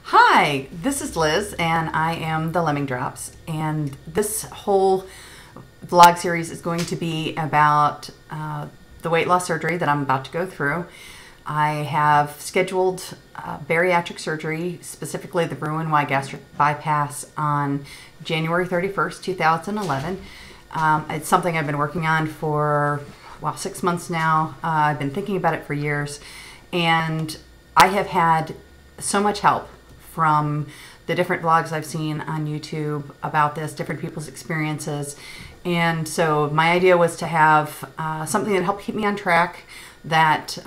Hi, this is Liz, and I am the Lemming Drops. And this whole vlog series is going to be about the weight loss surgery that I'm about to go through. I have scheduled bariatric surgery, specifically the Roux-En-Y gastric bypass, on January 31st, 2011. It's something I've been working on for, 6 months now. I've been thinking about it for years, and I have had so much help from the different vlogs I've seen on YouTube about this, different people's experiences. And so my idea was to have something that helped keep me on track, that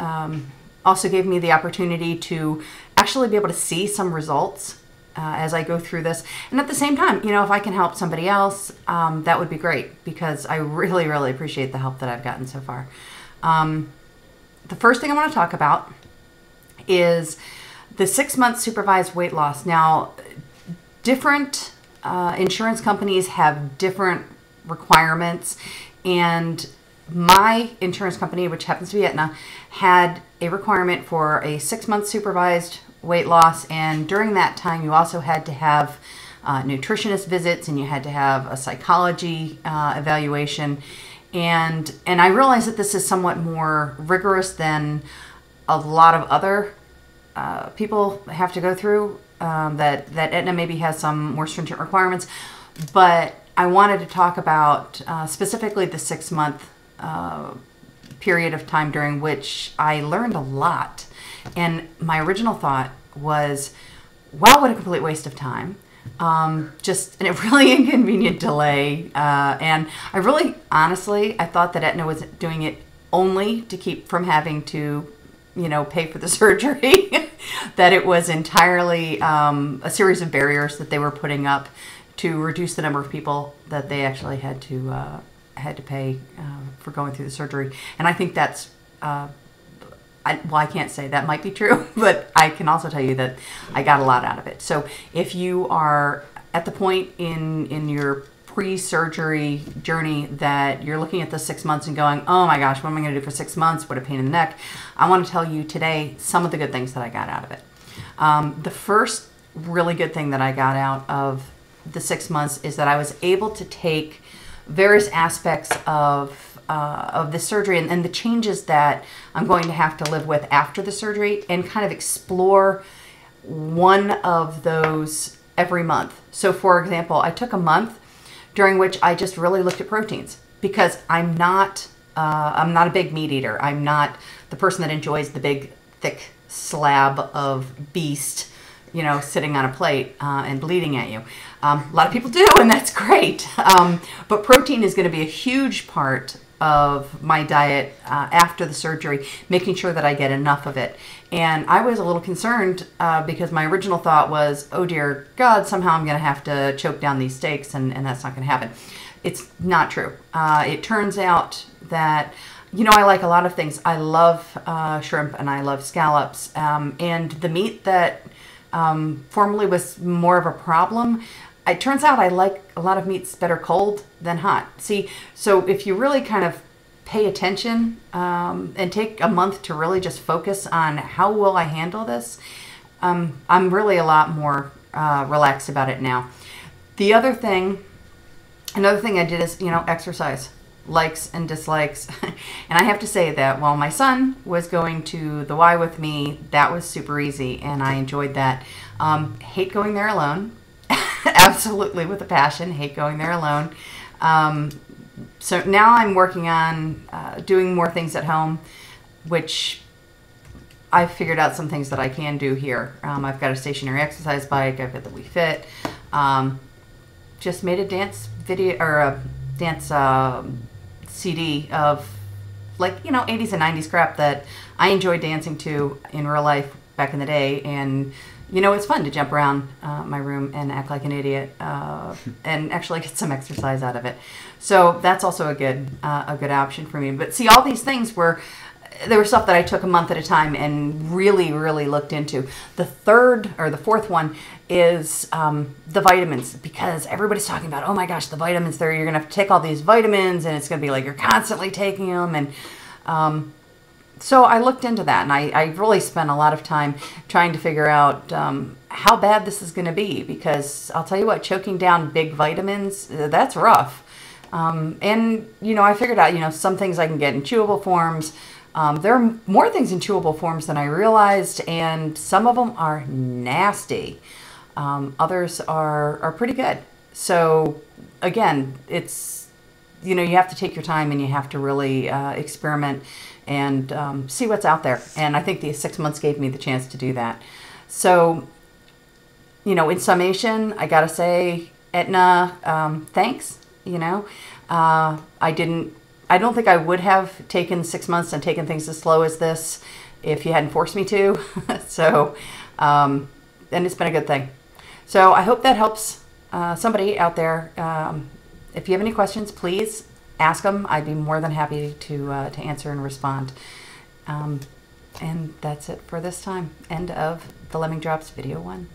also gave me the opportunity to actually be able to see some results as I go through this. And at the same time, if I can help somebody else, that would be great, because I really, really appreciate the help that I've gotten so far. The first thing I want to talk about is the 6-month supervised weight loss. Now, different insurance companies have different requirements, and my insurance company, which happens to be Aetna, had a requirement for a 6-month supervised weight loss, and during that time you also had to have nutritionist visits, and you had to have a psychology evaluation, and I realize that this is somewhat more rigorous than a lot of other people have to go through, that Aetna maybe has some more stringent requirements, but I wanted to talk about specifically the 6-month period of time during which I learned a lot. And my original thought was, wow, what a complete waste of time. Just a really inconvenient delay. And I really, honestly, I thought that Aetna was doing it only to keep from having to pay for the surgery, that it was entirely a series of barriers that they were putting up to reduce the number of people that they actually had to pay for going through the surgery. And I think that's, I can't say that might be true, but I can also tell you that I got a lot out of it. So if you are at the point in your pre-surgery journey that you're looking at the 6 months and going, oh my gosh, what am I going to do for 6 months? What a pain in the neck. I want to tell you today some of the good things that I got out of it. The first really good thing that I got out of the 6 months is that I was able to take various aspects of the surgery and the changes that I'm going to have to live with after the surgery, and kind of explore one of those every month. So for example, I took a month during which I just really looked at proteins, because I'm not a big meat eater. I'm not the person that enjoys the big thick slab of beast, sitting on a plate and bleeding at you. A lot of people do, and that's great. But protein is going to be a huge part of my diet after the surgery, making sure that I get enough of it. And I was a little concerned because my original thought was, oh dear God, somehow I'm going to have to choke down these steaks, and that's not going to happen. It's not true. It turns out that I like a lot of things. I love shrimp, and I love scallops, and the meat that formerly was more of a problem, it turns out I like a lot of meats better cold than hot. See, so if you really kind of pay attention and take a month to really just focus on how will I handle this, I'm really a lot more relaxed about it now. Another thing I did is, exercise. Likes and dislikes. And I have to say that while my son was going to the Y with me, that was super easy, and I enjoyed that. Hate going there alone. Absolutely, with a passion, hate going there alone. So now I'm working on doing more things at home, which I've figured out some things that I can do here. I've got a stationary exercise bike. I've got the Wii Fit. Just made a dance video, or a dance CD of 80s and 90s crap that I enjoy dancing to in real life back in the day. And it's fun to jump around my room and act like an idiot and actually get some exercise out of it. So that's also a good option for me. But see, all these things were stuff that I took a month at a time and really, really looked into. The fourth one is the vitamins, because everybody's talking about, oh my gosh, the vitamins there, you're going to have to take all these vitamins, and it's going to be like you're constantly taking them. And so I looked into that, and I really spent a lot of time trying to figure out how bad this is going to be, because I'll tell you what, choking down big vitamins, that's rough. And, you know, I figured out, you know, some things I can get in chewable forms. There are more things in chewable forms than I realized, and some of them are nasty. Others are pretty good. So again, it's, you know, you have to take your time and you have to really experiment and see what's out there. And I think the 6 months gave me the chance to do that. So, you know, in summation, I gotta say, Aetna, thanks. You know, I don't think I would have taken 6 months and taken things as slow as this if you hadn't forced me to. So, and it's been a good thing. So I hope that helps somebody out there. If you have any questions, please ask them. I'd be more than happy to answer and respond. And that's it for this time. End of the Lemming Drops video 1.